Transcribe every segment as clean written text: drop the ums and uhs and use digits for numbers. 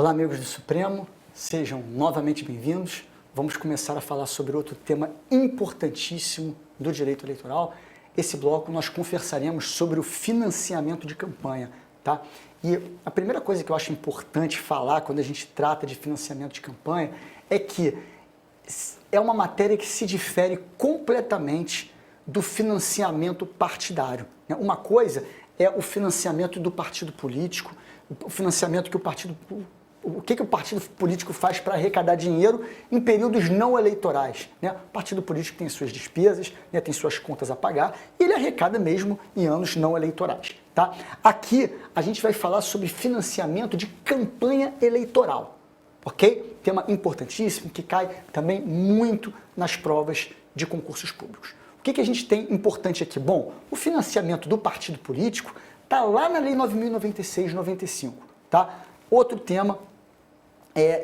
Olá, amigos do Supremo, sejam novamente bem-vindos. Vamos começar a falar sobre outro tema importantíssimo do direito eleitoral. Esse bloco nós conversaremos sobre o financiamento de campanha, tá? E a primeira coisa que eu acho importante falar quando a gente trata de financiamento de campanha é que é uma matéria que se difere completamente do financiamento partidário. Uma coisa é o financiamento do partido político, o financiamento que o partido político faz para arrecadar dinheiro em períodos não eleitorais. O partido político tem suas despesas, tem suas contas a pagar, e ele arrecada mesmo em anos não eleitorais. Tá? Aqui a gente vai falar sobre financiamento de campanha eleitoral, ok? Tema importantíssimo que cai também muito nas provas de concursos públicos. O que a gente tem importante aqui? Bom, o financiamento do partido político está lá na Lei 9.096/95, tá? Outro tema,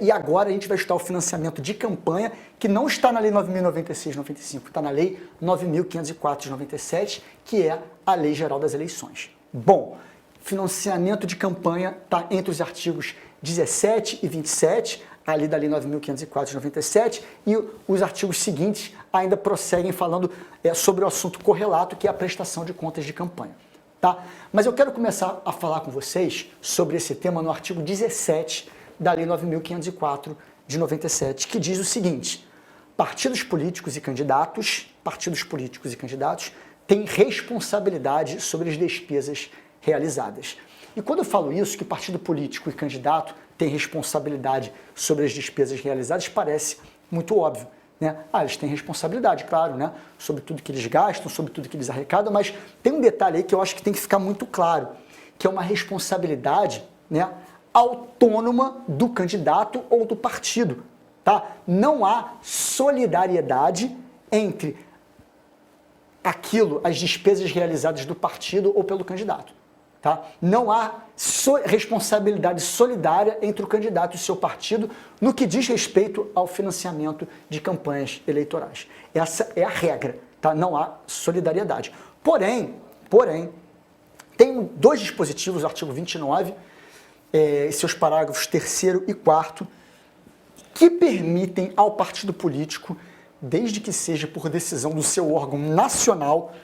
e agora a gente vai estudar o financiamento de campanha, que não está na Lei 9.096/95, está na Lei 9.504/97, que é a Lei Geral das Eleições. Bom, financiamento de campanha está entre os artigos 17 e 27, ali da Lei 9.504/97, e os artigos seguintes ainda prosseguem falando sobre o assunto correlato, que é a prestação de contas de campanha. Tá? Mas eu quero começar a falar com vocês sobre esse tema no artigo 17 da Lei 9.504/97, que diz o seguinte: partidos políticos e candidatos têm responsabilidade sobre as despesas realizadas. E quando eu falo isso, que partido político e candidato têm responsabilidade sobre as despesas realizadas, parece muito óbvio. Eles têm responsabilidade, claro, sobre tudo que eles gastam, sobre tudo que eles arrecadam, mas tem um detalhe aí que eu acho que tem que ficar muito claro, que é uma responsabilidade autônoma do candidato ou do partido. Tá? Não há solidariedade entre as despesas realizadas do partido ou pelo candidato. Tá? Não há responsabilidade solidária entre o candidato e o seu partido no que diz respeito ao financiamento de campanhas eleitorais. Essa é a regra, tá? Não há solidariedade. Porém, tem dois dispositivos, o artigo 29, seus parágrafos 3º e 4º, que permitem ao partido político, desde que seja por decisão do seu órgão nacional,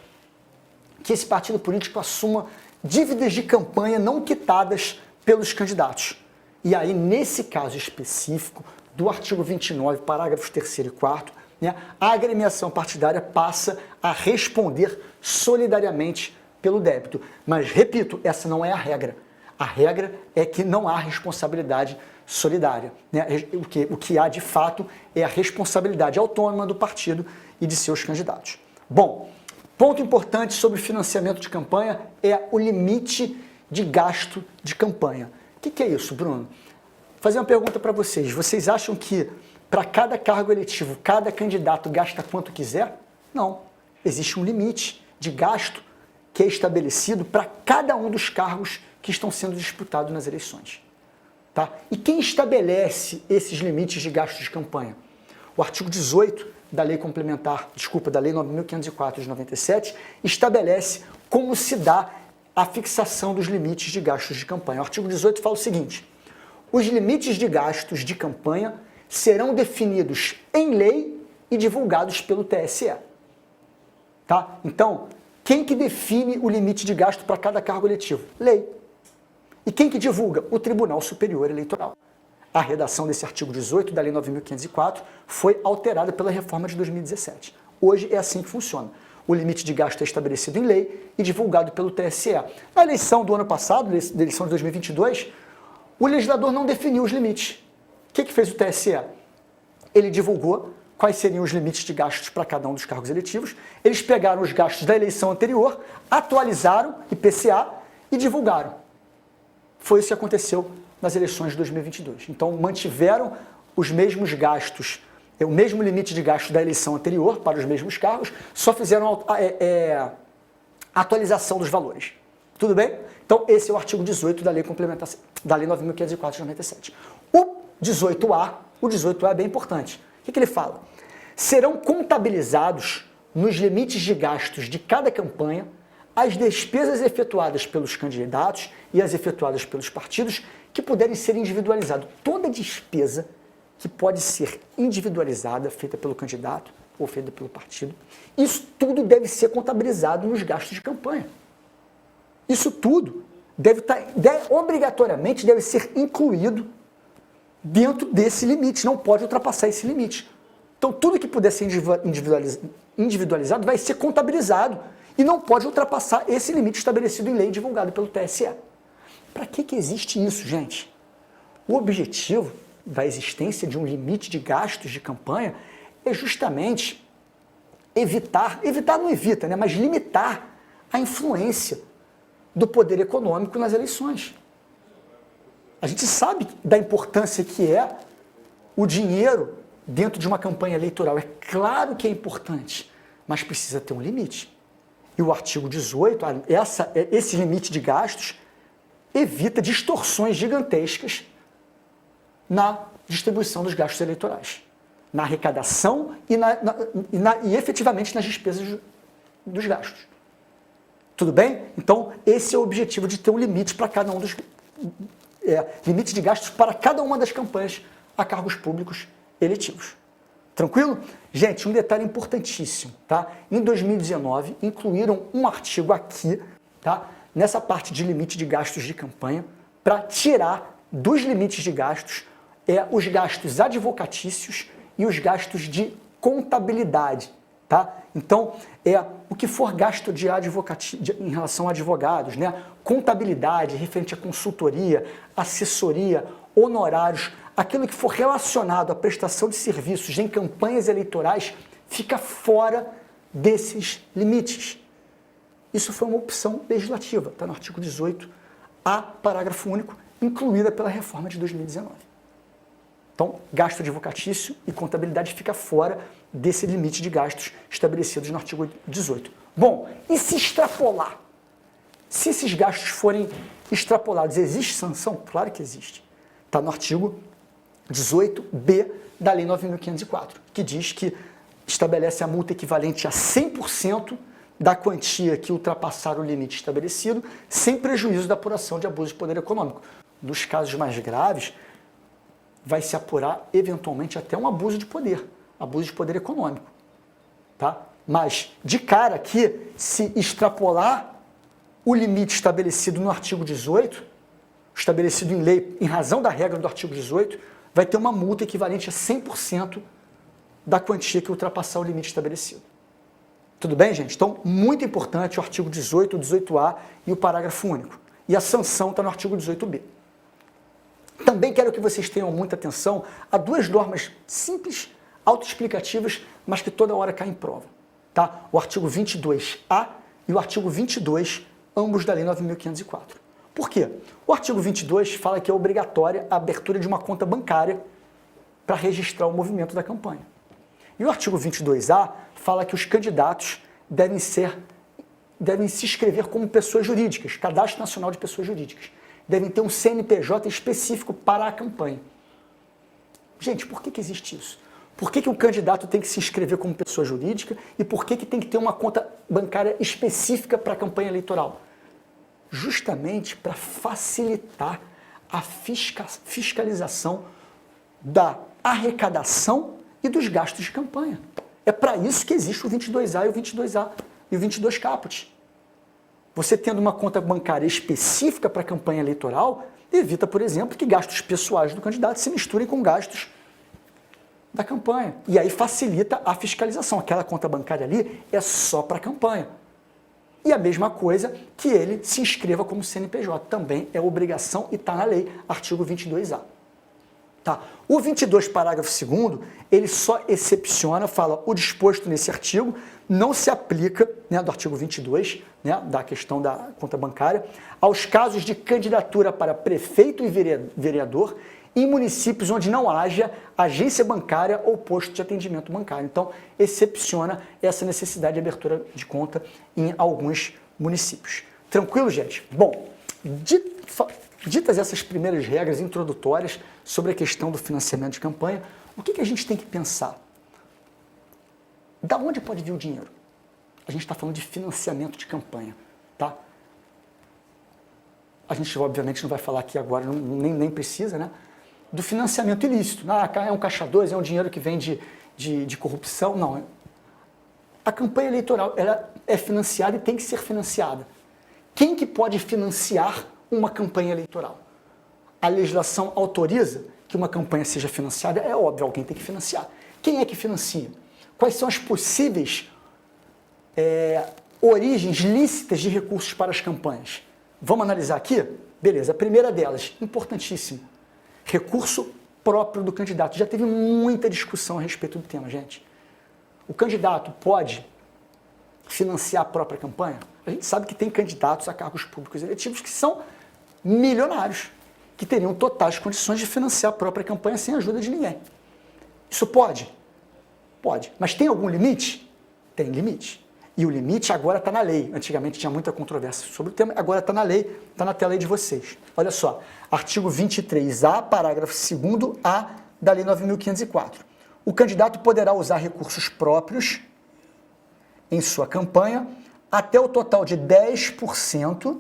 que esse partido político assuma dívidas de campanha não quitadas pelos candidatos. E aí, nesse caso específico, do artigo 29, parágrafos 3º e 4º, a agremiação partidária passa a responder solidariamente pelo débito. Mas, repito, essa não é a regra. A regra é que não há responsabilidade solidária. O que há, de fato, é a responsabilidade autônoma do partido e de seus candidatos. Bom, ponto importante sobre financiamento de campanha é o limite de gasto de campanha. O que é isso, Bruno? Vou fazer uma pergunta para vocês. Vocês acham que para cada cargo eletivo, cada candidato gasta quanto quiser? Não. Existe um limite de gasto que é estabelecido para cada um dos cargos que estão sendo disputados nas eleições. Tá? E quem estabelece esses limites de gasto de campanha? O artigo 18 da Lei Complementar, da Lei 9.504/97, estabelece como se dá a fixação dos limites de gastos de campanha. O artigo 18 fala o seguinte: os limites de gastos de campanha serão definidos em lei e divulgados pelo TSE. Tá? Então, quem que define o limite de gasto para cada cargo eletivo? Lei. E quem que divulga? O Tribunal Superior Eleitoral. A redação desse artigo 18 da Lei 9.504 foi alterada pela reforma de 2017. Hoje é assim que funciona. O limite de gasto é estabelecido em lei e divulgado pelo TSE. Na eleição do ano passado, na eleição de 2022, o legislador não definiu os limites. O que fez o TSE? Ele divulgou quais seriam os limites de gastos para cada um dos cargos eletivos. Eles pegaram os gastos da eleição anterior, atualizaram IPCA e divulgaram. Foi isso que aconteceu nas eleições de 2022. Então, mantiveram os mesmos gastos, o mesmo limite de gasto da eleição anterior para os mesmos cargos, só fizeram atualização dos valores. Tudo bem? Então, esse é o artigo 18 da Lei Complementar da Lei 9.504/97. O 18A é bem importante. O que ele fala? Serão contabilizados nos limites de gastos de cada campanha as despesas efetuadas pelos candidatos e as efetuadas pelos partidos que puderem ser individualizados. Toda despesa que pode ser individualizada, feita pelo candidato ou feita pelo partido, isso tudo deve ser contabilizado nos gastos de campanha. Isso tudo obrigatoriamente deve ser incluído dentro desse limite, não pode ultrapassar esse limite. Então, tudo que puder ser individualizado vai ser contabilizado e não pode ultrapassar esse limite estabelecido em lei e divulgado pelo TSE. Para que existe isso, gente? O objetivo da existência de um limite de gastos de campanha é justamente evitar não evita, né, mas limitar a influência do poder econômico nas eleições. A gente sabe da importância que é o dinheiro dentro de uma campanha eleitoral. É claro que é importante, mas precisa ter um limite. E o artigo 18, esse limite de gastos, evita distorções gigantescas na distribuição dos gastos eleitorais, na arrecadação e efetivamente nas despesas dos gastos. Tudo bem? Então, esse é o objetivo de ter um limite para cada um dos... limite de gastos para cada uma das campanhas a cargos públicos eletivos. Tranquilo? Gente, um detalhe importantíssimo, tá? Em 2019, incluíram um artigo aqui, tá? Nessa parte de limite de gastos de campanha, para tirar dos limites de gastos os gastos advocatícios e os gastos de contabilidade, tá? Então, o que for gasto em relação a advogados, né? Contabilidade, referente a consultoria, assessoria, honorários, aquilo que for relacionado à prestação de serviços em campanhas eleitorais fica fora desses limites. Isso foi uma opção legislativa, está no artigo 18A, parágrafo único, incluída pela reforma de 2019. Então, gasto advocatício e contabilidade fica fora desse limite de gastos estabelecidos no artigo 18. Bom, e se extrapolar? Se esses gastos forem extrapolados, existe sanção? Claro que existe. Está no artigo 18b da Lei 9.504, que diz que estabelece a multa equivalente a 100% da quantia que ultrapassar o limite estabelecido, sem prejuízo da apuração de abuso de poder econômico. Nos casos mais graves, vai se apurar eventualmente até um abuso de poder econômico. Tá? Mas, de cara aqui, se extrapolar o limite estabelecido no artigo 18, estabelecido em lei em razão da regra do artigo 18, vai ter uma multa equivalente a 100% da quantia que ultrapassar o limite estabelecido. Tudo bem, gente? Então, muito importante o artigo 18, o 18A e o parágrafo único. E a sanção está no artigo 18B. Também quero que vocês tenham muita atenção a duas normas simples, autoexplicativas, mas que toda hora caem em prova. Tá? O artigo 22A e o artigo 22, ambos da Lei 9.504. Por quê? O artigo 22 fala que é obrigatória a abertura de uma conta bancária para registrar o movimento da campanha. E o artigo 22A fala que os candidatos devem se inscrever como pessoas jurídicas, Cadastro Nacional de Pessoas Jurídicas. Devem ter um CNPJ específico para a campanha. Gente, por que existe isso? Por que o candidato tem que se inscrever como pessoa jurídica e por que tem que ter uma conta bancária específica para a campanha eleitoral? Justamente para facilitar a fiscalização da arrecadação e dos gastos de campanha. É para isso que existe o 22A e o 22A e o 22 caput. Você tendo uma conta bancária específica para a campanha eleitoral, evita, por exemplo, que gastos pessoais do candidato se misturem com gastos da campanha. E aí facilita a fiscalização. Aquela conta bancária ali é só para a campanha. E a mesma coisa que ele se inscreva como CNPJ. Também é obrigação e está na lei, artigo 22A. Tá. O 22, parágrafo 2º, ele só excepciona, fala, o disposto nesse artigo não se aplica, né, do artigo 22, né, da questão da conta bancária, aos casos de candidatura para prefeito e vereador em municípios onde não haja agência bancária ou posto de atendimento bancário. Então, excepciona essa necessidade de abertura de conta em alguns municípios. Tranquilo, gente? Bom, ditas essas primeiras regras introdutórias sobre a questão do financiamento de campanha, o que a gente tem que pensar? Da onde pode vir o dinheiro? A gente está falando de financiamento de campanha, tá? a gente obviamente não vai falar aqui agora, nem precisa, né? Do financiamento ilícito. É um caixa 2, é um dinheiro que vem de corrupção. Não. A campanha eleitoral ela é financiada e tem que ser financiada. Quem que pode financiar uma campanha eleitoral? A legislação autoriza que uma campanha seja financiada? É óbvio, alguém tem que financiar. Quem é que financia? Quais são as possíveis origens lícitas de recursos para as campanhas? Vamos analisar aqui? Beleza, a primeira delas, importantíssimo, recurso próprio do candidato. Já teve muita discussão a respeito do tema, gente. O candidato pode financiar a própria campanha? A gente sabe que tem candidatos a cargos públicos eletivos que são milionários, que teriam totais condições de financiar a própria campanha sem ajuda de ninguém. Isso pode? Pode. Mas tem algum limite? Tem limite. E o limite agora está na lei. Antigamente tinha muita controvérsia sobre o tema, agora está na lei, está na tela aí de vocês. Olha só, artigo 23A, parágrafo 2º-A da Lei 9.504. O candidato poderá usar recursos próprios em sua campanha até o total de 10%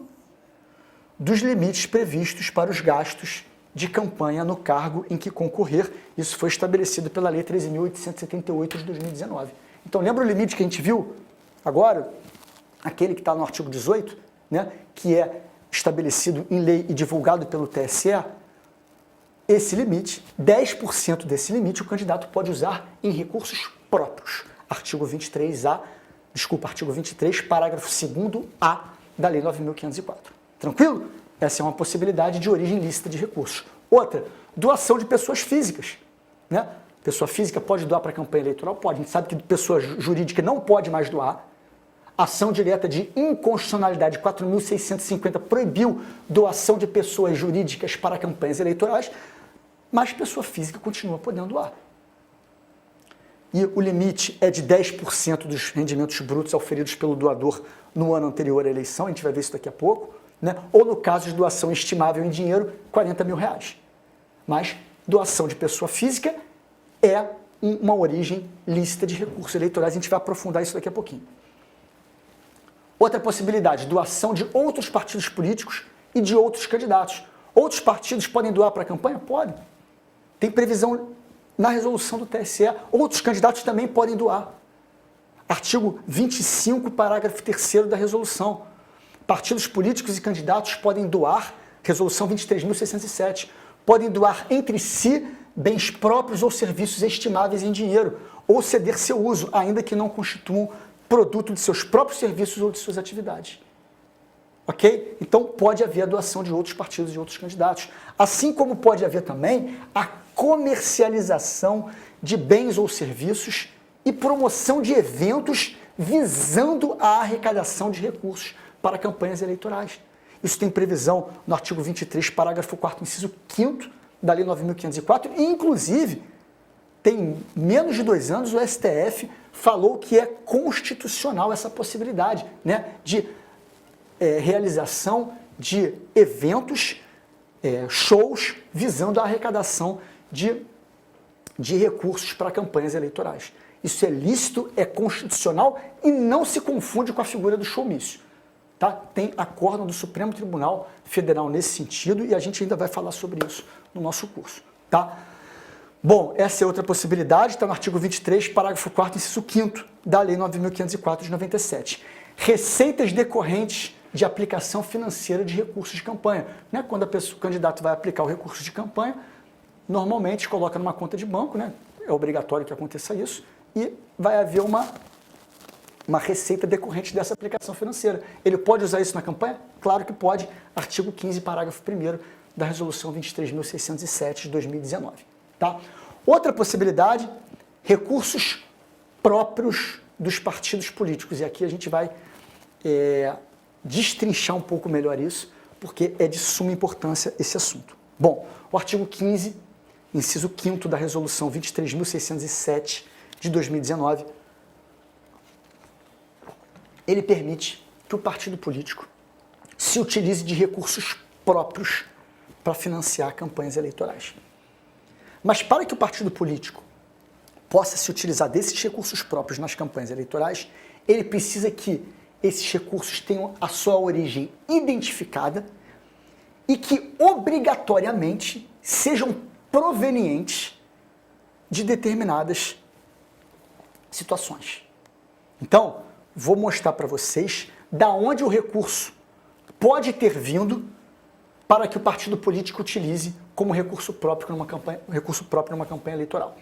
dos limites previstos para os gastos de campanha no cargo em que concorrer. Isso foi estabelecido pela Lei 13.878 de 2019. Então, lembra o limite que a gente viu agora? Aquele que está no artigo 18, né, que é estabelecido em lei e divulgado pelo TSE. Esse limite, 10% desse limite, o candidato pode usar em recursos próprios. Artigo 23, parágrafo 2º-A da Lei 9.504. Tranquilo? Essa é uma possibilidade de origem lícita de recursos. Outra, doação de pessoas físicas. Né? Pessoa física pode doar para a campanha eleitoral? Pode. A gente sabe que pessoa jurídica não pode mais doar. Ação direta de inconstitucionalidade 4.650 proibiu doação de pessoas jurídicas para campanhas eleitorais, mas pessoa física continua podendo doar. E o limite é de 10% dos rendimentos brutos auferidos pelo doador no ano anterior à eleição, a gente vai ver isso daqui a pouco, né? Ou no caso de doação estimável em dinheiro, R$40 mil. Mas doação de pessoa física é uma origem lícita de recursos eleitorais, a gente vai aprofundar isso daqui a pouquinho. Outra possibilidade, doação de outros partidos políticos e de outros candidatos. Outros partidos podem doar para a campanha? Podem. Tem previsão na resolução do TSE. Outros candidatos também podem doar. Artigo 25, parágrafo 3º da resolução. Partidos políticos e candidatos podem doar, resolução 23.607, podem doar entre si bens próprios ou serviços estimáveis em dinheiro, ou ceder seu uso, ainda que não constituam produto de seus próprios serviços ou de suas atividades. Ok? Então pode haver a doação de outros partidos e de outros candidatos. Assim como pode haver também a comercialização de bens ou serviços e promoção de eventos visando a arrecadação de recursos para campanhas eleitorais. Isso tem previsão no artigo 23, parágrafo 4º, inciso 5º da Lei 9.504, e inclusive tem menos de 2 anos o STF falou que é constitucional essa possibilidade, né, de realização de eventos, shows, visando a arrecadação de recursos para campanhas eleitorais. Isso é lícito, é constitucional e não se confunde com a figura do showmício. Tá? Tem acórdão do Supremo Tribunal Federal nesse sentido e a gente ainda vai falar sobre isso no nosso curso. Tá? Bom, essa é outra possibilidade, está no artigo 23, parágrafo 4º, inciso 5º da Lei 9.504 de 97. Receitas decorrentes de aplicação financeira de recursos de campanha. Né? Quando o candidato vai aplicar o recurso de campanha, normalmente coloca numa conta de banco, né? É obrigatório que aconteça isso, e vai haver uma receita decorrente dessa aplicação financeira. Ele pode usar isso na campanha? Claro que pode. Artigo 15, parágrafo 1º da Resolução 23.607 de 2019. Tá? Outra possibilidade, recursos próprios dos partidos políticos. E aqui a gente vai destrinchar um pouco melhor isso, porque é de suma importância esse assunto. Bom, o artigo 15, inciso 5º da Resolução 23.607 de 2019, ele permite que o partido político se utilize de recursos próprios para financiar campanhas eleitorais. Mas para que o partido político possa se utilizar desses recursos próprios nas campanhas eleitorais, ele precisa que esses recursos tenham a sua origem identificada e que obrigatoriamente sejam provenientes de determinadas situações. Então, vou mostrar para vocês da onde o recurso pode ter vindo para que o partido político utilize como recurso próprio numa campanha eleitoral.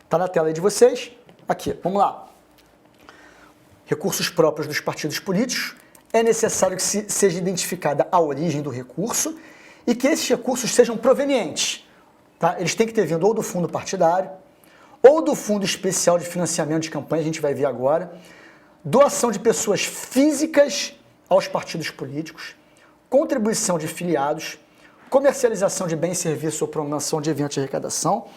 Está na tela aí de vocês. Aqui, vamos lá. Recursos próprios dos partidos políticos. É necessário que seja identificada a origem do recurso e que esses recursos sejam provenientes. Tá? Eles têm que ter vindo ou do fundo partidário, ou do Fundo Especial de Financiamento de Campanha, a gente vai ver agora, doação de pessoas físicas aos partidos políticos, contribuição de filiados, comercialização de bens e serviços ou promoção de eventos de arrecadação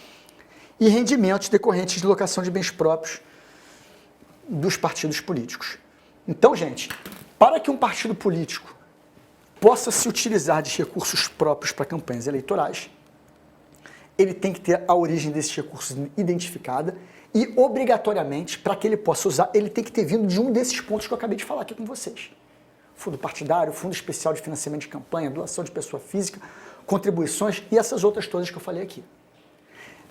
e rendimentos decorrentes de locação de bens próprios dos partidos políticos. Então, gente, para que um partido político possa se utilizar de recursos próprios para campanhas eleitorais, ele tem que ter a origem desses recursos identificada e, obrigatoriamente, para que ele possa usar, ele tem que ter vindo de um desses pontos que eu acabei de falar aqui com vocês. Fundo partidário, Fundo Especial de Financiamento de Campanha, doação de pessoa física, contribuições e essas outras todas que eu falei aqui.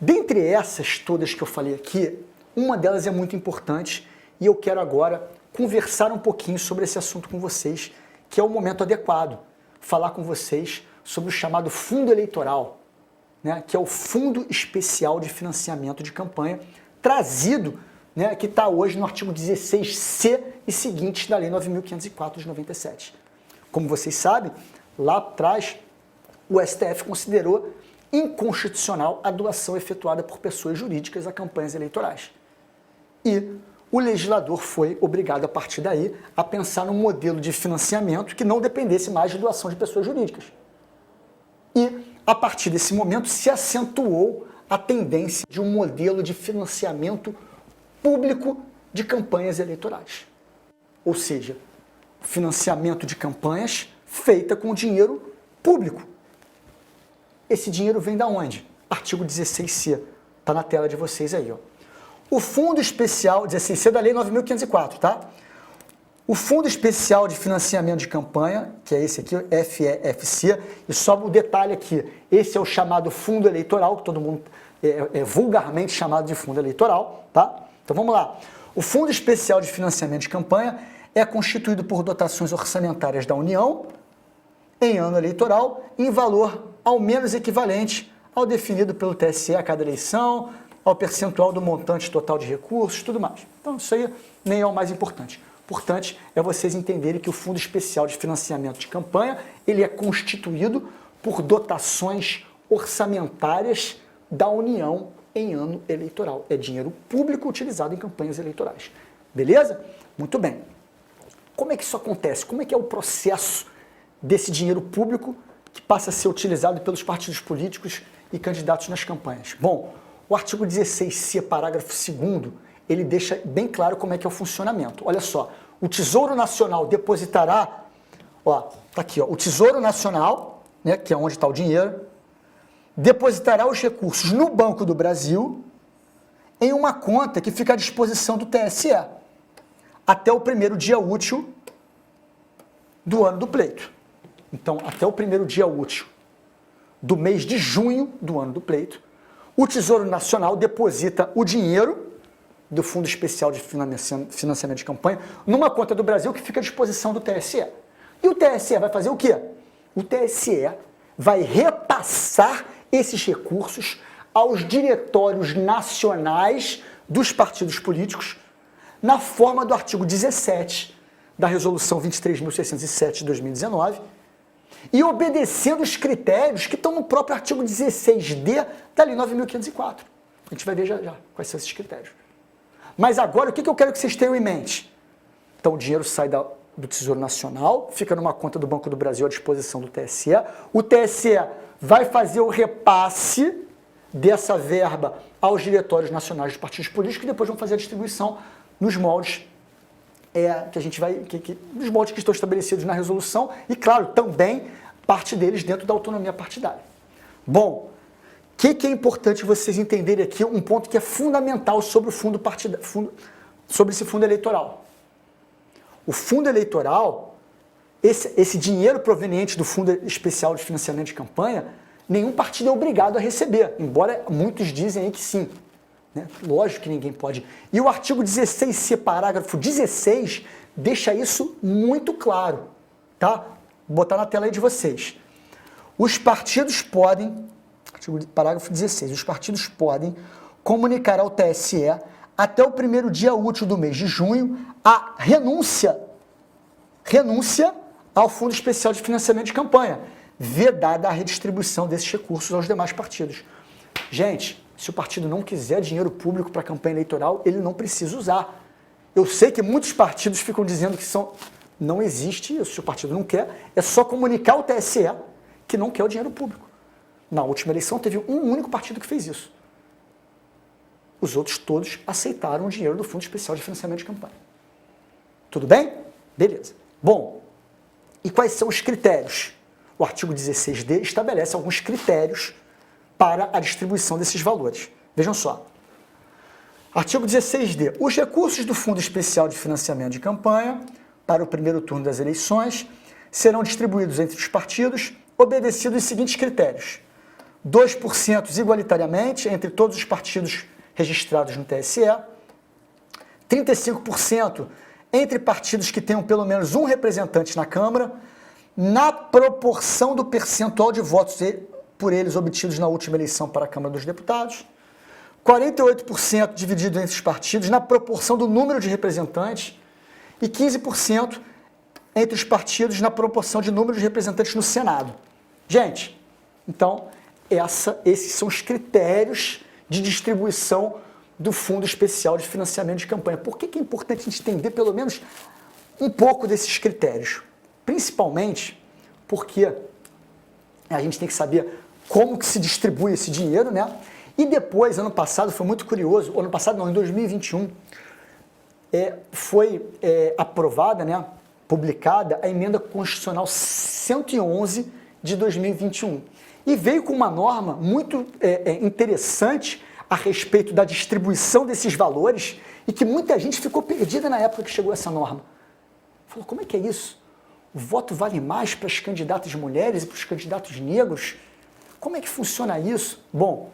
Dentre essas todas que eu falei aqui, uma delas é muito importante e eu quero agora conversar um pouquinho sobre esse assunto com vocês, que é o momento adequado, falar com vocês sobre o chamado fundo eleitoral, né, que é o Fundo Especial de Financiamento de Campanha, trazido, né, que está hoje no artigo 16C e seguintes da Lei 9.504 de 97. Como vocês sabem, lá atrás, o STF considerou inconstitucional a doação efetuada por pessoas jurídicas a campanhas eleitorais. E o legislador foi obrigado, a partir daí, a pensar num modelo de financiamento que não dependesse mais de doação de pessoas jurídicas. E, a partir desse momento, se acentuou a tendência de um modelo de financiamento público de campanhas eleitorais. Ou seja, financiamento de campanhas feita com dinheiro público. Esse dinheiro vem da onde? Artigo 16C. Está na tela de vocês aí, ó. O Fundo Especial, 16C da Lei 9.504, tá? O Fundo Especial de Financiamento de Campanha, que é esse aqui, FEFC, e só um detalhe aqui, esse é o chamado fundo eleitoral, que todo mundo é vulgarmente chamado de fundo eleitoral, tá? Então vamos lá. O Fundo Especial de Financiamento de Campanha é constituído por dotações orçamentárias da União em ano eleitoral em valor ao menos equivalente ao definido pelo TSE a cada eleição, ao percentual do montante total de recursos, tudo mais. Então isso aí nem é o mais importante. O importante é vocês entenderem que o Fundo Especial de Financiamento de Campanha, ele é constituído por dotações orçamentárias da União em ano eleitoral. É dinheiro público utilizado em campanhas eleitorais. Beleza? Muito bem. Como é que isso acontece? Como é que é o processo desse dinheiro público que passa a ser utilizado pelos partidos políticos e candidatos nas campanhas? Bom, o artigo 16C, parágrafo 2º, ele deixa bem claro como é que é o funcionamento. Olha só, o Tesouro Nacional depositará, ó, tá aqui, ó, o Tesouro Nacional, né, que é onde está o dinheiro, depositará os recursos no Banco do Brasil em uma conta que fica à disposição do TSE até o primeiro dia útil do ano do pleito. Então, até o primeiro dia útil do mês de junho do ano do pleito, o Tesouro Nacional deposita o dinheiro do Fundo Especial de Financiamento de Campanha numa conta do Brasil que fica à disposição do TSE. E o TSE vai fazer o quê? O TSE vai repassar esses recursos aos diretórios nacionais dos partidos políticos na forma do artigo 17 da Resolução 23.607 de 2019 e obedecendo os critérios que estão no próprio artigo 16D da Lei 9.504. A gente vai ver já quais são esses critérios. Mas agora, o que eu quero que vocês tenham em mente? Então, o dinheiro sai do Tesouro Nacional, fica numa conta do Banco do Brasil à disposição do TSE. O TSE vai fazer o repasse dessa verba aos diretórios nacionais dos partidos políticos e depois vão fazer a distribuição nos moldes que a gente vai, nos moldes que estão estabelecidos na resolução e, claro, também parte deles dentro da autonomia partidária. Bom, o que é importante vocês entenderem aqui, um ponto que é fundamental sobre o sobre esse fundo eleitoral. O fundo eleitoral, esse dinheiro proveniente do Fundo Especial de Financiamento de Campanha, nenhum partido é obrigado a receber, embora muitos dizem aí que sim. Né? Lógico que ninguém pode. E o artigo 16C, parágrafo 16, deixa isso muito claro. Tá? Vou botar na tela aí de vocês. Os partidos podem, parágrafo 16, os partidos podem comunicar ao TSE até o primeiro dia útil do mês de junho a renúncia ao Fundo Especial de Financiamento de Campanha, vedada a redistribuição desses recursos aos demais partidos. Gente, se o partido não quiser dinheiro público para a campanha eleitoral, ele não precisa usar. Eu sei que muitos partidos ficam dizendo que não existe isso, se o partido não quer, é só comunicar ao TSE que não quer o dinheiro público. Na última eleição teve um único partido que fez isso. Os outros todos aceitaram o dinheiro do Fundo Especial de Financiamento de Campanha. Tudo bem? Beleza. Bom, e quais são os critérios? O artigo 16D estabelece alguns critérios para a distribuição desses valores. Vejam só. Artigo 16D. Os recursos do Fundo Especial de Financiamento de Campanha para o primeiro turno das eleições serão distribuídos entre os partidos, obedecidos os seguintes critérios: 2% igualitariamente entre todos os partidos registrados no TSE, 35% entre partidos que tenham pelo menos um representante na Câmara, na proporção do percentual de votos por eles obtidos na última eleição para a Câmara dos Deputados, 48% dividido entre os partidos na proporção do número de representantes e 15% entre os partidos na proporção de número de representantes no Senado. Gente, então, esses são os critérios de distribuição do Fundo Especial de Financiamento de Campanha. Por que é importante a gente entender pelo menos um pouco desses critérios? Principalmente porque a gente tem que saber como que se distribui esse dinheiro, né? E depois, ano passado, foi muito curioso, ano passado não, em 2021, foi aprovada, né, publicada a Emenda Constitucional 111 de 2021. E veio com uma norma muito interessante a respeito da distribuição desses valores e que muita gente ficou perdida na época que chegou essa norma. Falou, como é que é isso? O voto vale mais para as candidatas mulheres e para os candidatos negros? Como é que funciona isso? Bom,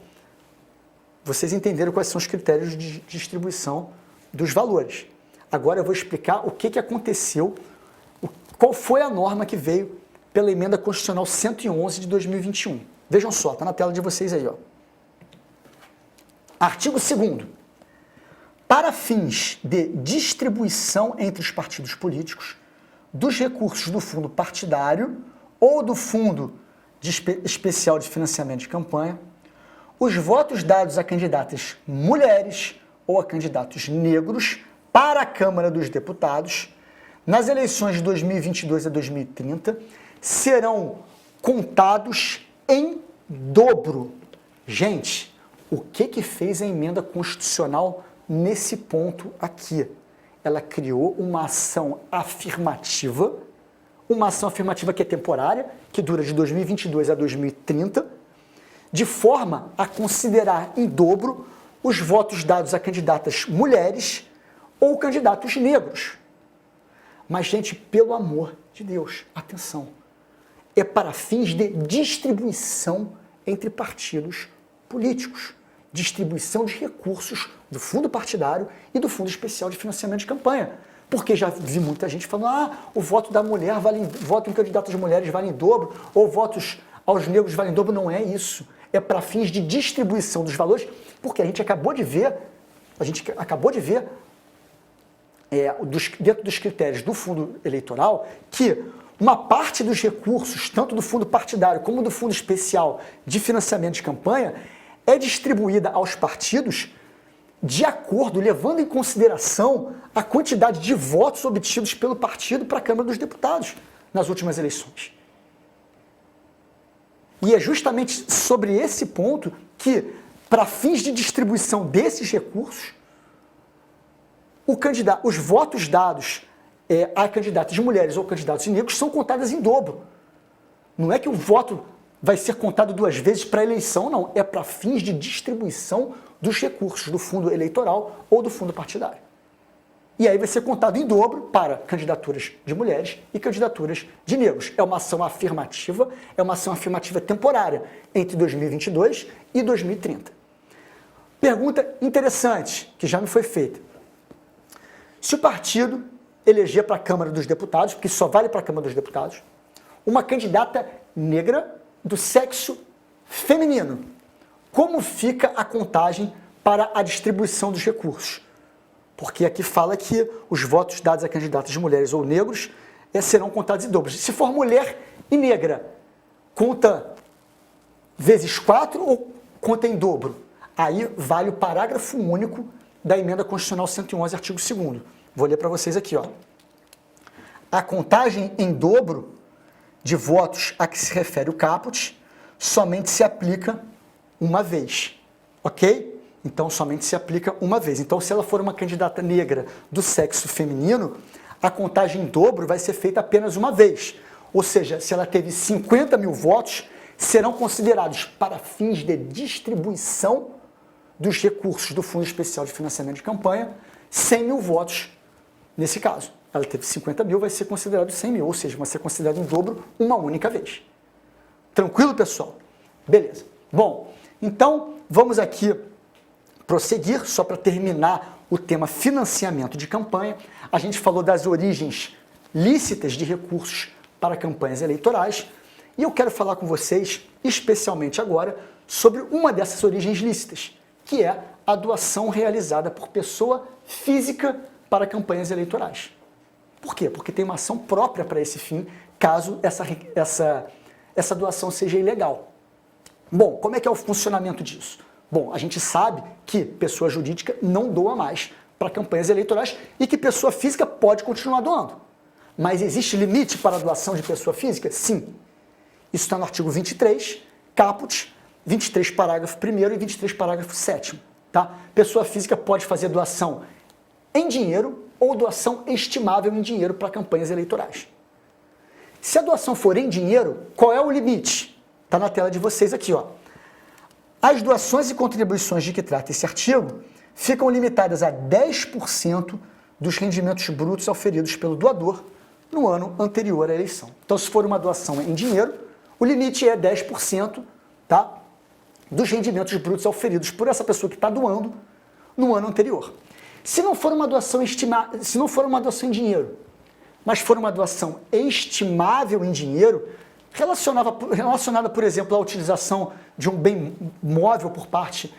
vocês entenderam quais são os critérios de distribuição dos valores. Agora eu vou explicar o que aconteceu, qual foi a norma que veio pela Emenda Constitucional 111 de 2021. Vejam só, está na tela de vocês aí, ó. Artigo 2º. Para fins de distribuição entre os partidos políticos dos recursos do fundo partidário ou do Fundo Especial de Financiamento de Campanha, os votos dados a candidatas mulheres ou a candidatos negros para a Câmara dos Deputados nas eleições de 2022 a 2030 serão contados em dobro. Gente, o que fez a Emenda Constitucional nesse ponto aqui? Ela criou uma ação afirmativa que é temporária, que dura de 2022 a 2030, de forma a considerar em dobro os votos dados a candidatas mulheres ou candidatos negros. Mas, gente, pelo amor de Deus, atenção, é para fins de distribuição entre partidos políticos, distribuição de recursos do fundo partidário e do Fundo Especial de Financiamento de Campanha. Porque já vi muita gente falando, o voto da mulher voto em candidatas mulheres vale em dobro, ou votos aos negros valem em dobro. Não é isso. É para fins de distribuição dos valores, porque a gente acabou de ver, dentro dos critérios do fundo eleitoral, que uma parte dos recursos, tanto do fundo partidário como do Fundo Especial de Financiamento de Campanha, é distribuída aos partidos de acordo, levando em consideração a quantidade de votos obtidos pelo partido para a Câmara dos Deputados nas últimas eleições. E é justamente sobre esse ponto que, para fins de distribuição desses recursos, os votos dados a candidatas mulheres ou candidatos negros são contados em dobro. Não é que o voto vai ser contado 2 vezes para a eleição, não. É para fins de distribuição dos recursos do fundo eleitoral ou do fundo partidário. E aí vai ser contado em dobro para candidaturas de mulheres e candidaturas de negros. É uma ação afirmativa temporária entre 2022 e 2030. Pergunta interessante, que já me foi feita. Se o partido eleger para a Câmara dos Deputados, porque só vale para a Câmara dos Deputados, uma candidata negra do sexo feminino, como fica a contagem para a distribuição dos recursos? Porque aqui fala que os votos dados a candidatas de mulheres ou negros serão contados em dobro. Se for mulher e negra, conta vezes 4 ou conta em dobro? Aí vale o parágrafo único da Emenda Constitucional 111, artigo 2º. Vou ler para vocês aqui, ó. A contagem em dobro de votos a que se refere o caput somente se aplica uma vez, ok? Então, somente se aplica uma vez. Então, se ela for uma candidata negra do sexo feminino, a contagem em dobro vai ser feita apenas uma vez. Ou seja, se ela teve 50 mil votos, serão considerados para fins de distribuição dos recursos do Fundo Especial de Financiamento de Campanha, 100 mil votos nesse caso. Ela teve 50 mil, vai ser considerado 100 mil, ou seja, vai ser considerado em dobro uma única vez. Tranquilo, pessoal? Beleza. Bom, então, vamos aqui prosseguir, só para terminar o tema financiamento de campanha. A gente falou das origens lícitas de recursos para campanhas eleitorais e eu quero falar com vocês, especialmente agora, sobre uma dessas origens lícitas, que é a doação realizada por pessoa física para campanhas eleitorais. Por quê? Porque tem uma ação própria para esse fim, caso essa doação seja ilegal. Bom, como é que é o funcionamento disso? Bom, a gente sabe que pessoa jurídica não doa mais para campanhas eleitorais e que pessoa física pode continuar doando. Mas existe limite para a doação de pessoa física? Sim. Isso está no artigo 23, caput, 23 parágrafo 1º e 23 parágrafo 7º. Tá? Pessoa física pode fazer doação em dinheiro ou doação estimável em dinheiro para campanhas eleitorais. Se a doação for em dinheiro, qual é o limite? Está na tela de vocês aqui, ó. As doações e contribuições de que trata esse artigo ficam limitadas a 10% dos rendimentos brutos auferidos pelo doador no ano anterior à eleição. Então, se for uma doação em dinheiro, o limite é 10%, tá, dos rendimentos brutos auferidos por essa pessoa que está doando no ano anterior. Se não for uma doação se não for uma doação em dinheiro, mas for uma doação estimável em dinheiro, relacionada, por exemplo, à utilização de um bem móvel por parte,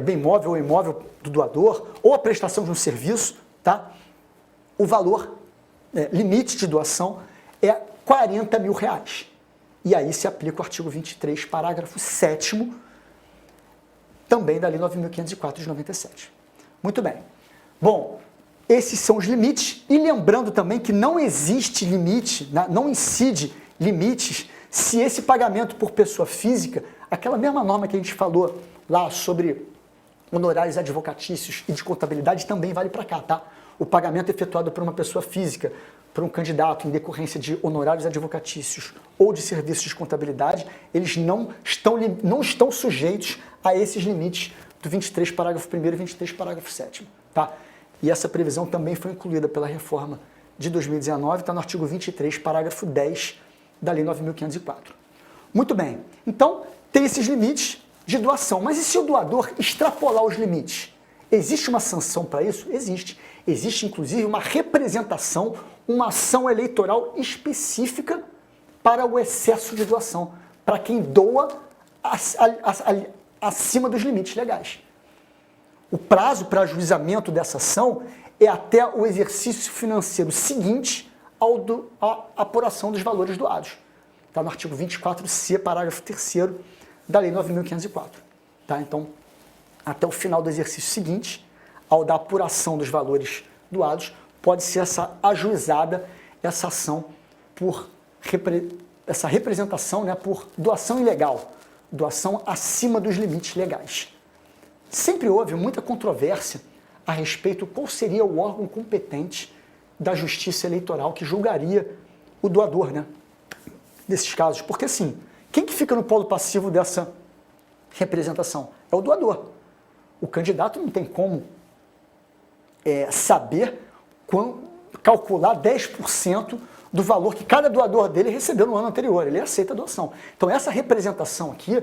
bem móvel ou imóvel do doador, ou a prestação de um serviço, tá? O valor limite de doação é 40 mil reais. E aí se aplica o artigo 23, parágrafo 7º, também da Lei 9.504 de 97. Muito bem. Bom, esses são os limites, e lembrando também que não existe limite, não incide limites se esse pagamento por pessoa física, aquela mesma norma que a gente falou lá sobre honorários advocatícios e de contabilidade também vale para cá, tá? O pagamento efetuado por uma pessoa física, por um candidato em decorrência de honorários advocatícios ou de serviços de contabilidade, eles não estão sujeitos a esses limites do 23 parágrafo 1º e 23 parágrafo 7º, tá? E essa previsão também foi incluída pela reforma de 2019, está no artigo 23, parágrafo 10 da Lei 9.504. Muito bem, então tem esses limites de doação, mas e se o doador extrapolar os limites? Existe uma sanção para isso? Existe. Existe, inclusive, uma representação, uma ação eleitoral específica para o excesso de doação, para quem doa acima dos limites legais. O prazo para ajuizamento dessa ação é até o exercício financeiro seguinte à apuração dos valores doados. Está no artigo 24C, parágrafo 3º da Lei 9.504. Tá? Então, até o final do exercício seguinte, ao da apuração dos valores doados, pode ser ajuizada essa ação essa representação, né, por doação ilegal, doação acima dos limites legais. Sempre houve muita controvérsia a respeito qual seria o órgão competente da Justiça Eleitoral que julgaria o doador, né, desses casos. Porque, assim, quem que fica no polo passivo dessa representação? É o doador. O candidato não tem como saber calcular 10% do valor que cada doador dele recebeu no ano anterior. Ele aceita a doação. Então, essa representação aqui,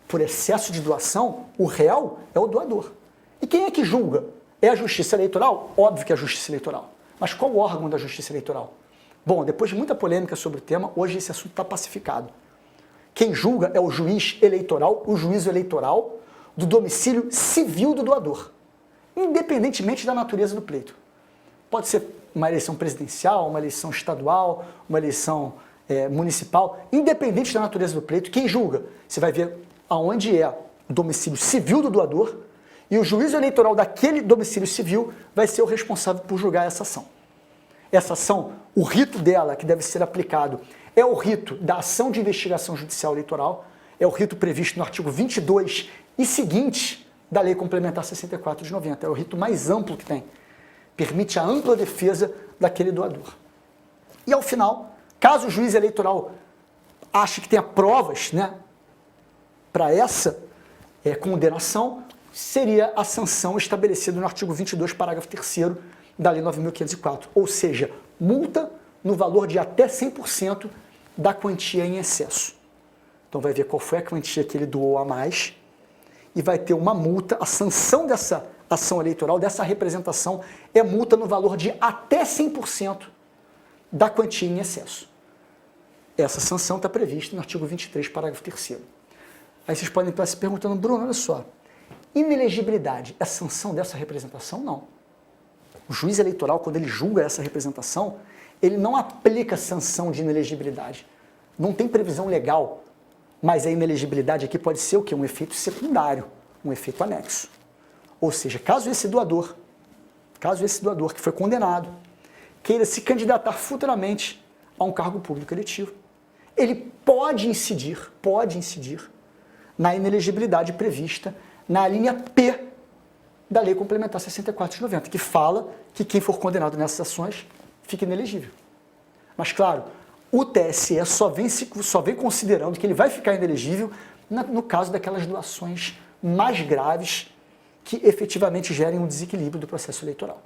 por excesso de doação, o réu é o doador. E quem é que julga? É a Justiça Eleitoral? Óbvio que é a Justiça Eleitoral. Mas qual o órgão da Justiça Eleitoral? Bom, depois de muita polêmica sobre o tema, hoje esse assunto está pacificado. Quem julga é o juiz eleitoral, o juízo eleitoral do domicílio civil do doador, independentemente da natureza do pleito. Pode ser uma eleição presidencial, uma eleição estadual, uma eleição municipal, independente da natureza do pleito, quem julga? Você vai ver aonde é o domicílio civil do doador e o juízo eleitoral daquele domicílio civil vai ser o responsável por julgar essa ação. Essa ação, o rito dela que deve ser aplicado é o rito da ação de investigação judicial eleitoral, é o rito previsto no artigo 22 e seguinte da Lei Complementar 64 de 90, é o rito mais amplo que tem. Permite a ampla defesa daquele doador. E ao final, caso o juiz eleitoral ache que tenha provas, né, para essa condenação, seria a sanção estabelecida no artigo 22, parágrafo 3º da Lei 9.504, ou seja, multa no valor de até 100% da quantia em excesso. Então vai ver qual foi a quantia que ele doou a mais e vai ter uma multa, a sanção dessa ação eleitoral, dessa representação, é multa no valor de até 100% da quantia em excesso. Essa sanção está prevista no artigo 23, parágrafo 3º. Aí vocês podem estar se perguntando, Bruno, olha só, inelegibilidade é sanção dessa representação? Não. O juiz eleitoral, quando ele julga essa representação, ele não aplica sanção de inelegibilidade. Não tem previsão legal, mas a inelegibilidade aqui pode ser o quê? Um efeito secundário, um efeito anexo. Ou seja, caso esse doador que foi condenado queira se candidatar futuramente a um cargo público eletivo, ele pode incidir na inelegibilidade prevista na linha P da Lei Complementar 64 de 90, que fala que quem for condenado nessas ações fica inelegível. Mas, claro, o TSE só vem considerando que ele vai ficar inelegível no caso daquelas doações mais graves que efetivamente gerem um desequilíbrio do processo eleitoral.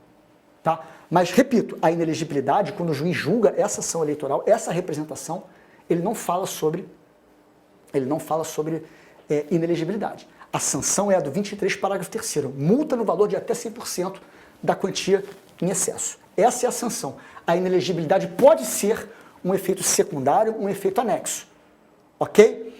Tá? Mas, repito, a inelegibilidade, quando o juiz julga essa ação eleitoral, essa representação, ele não fala sobre inelegibilidade. A sanção é a do 23, parágrafo 3º, multa no valor de até 100% da quantia em excesso. Essa é a sanção. A inelegibilidade pode ser um efeito secundário, um efeito anexo. Ok?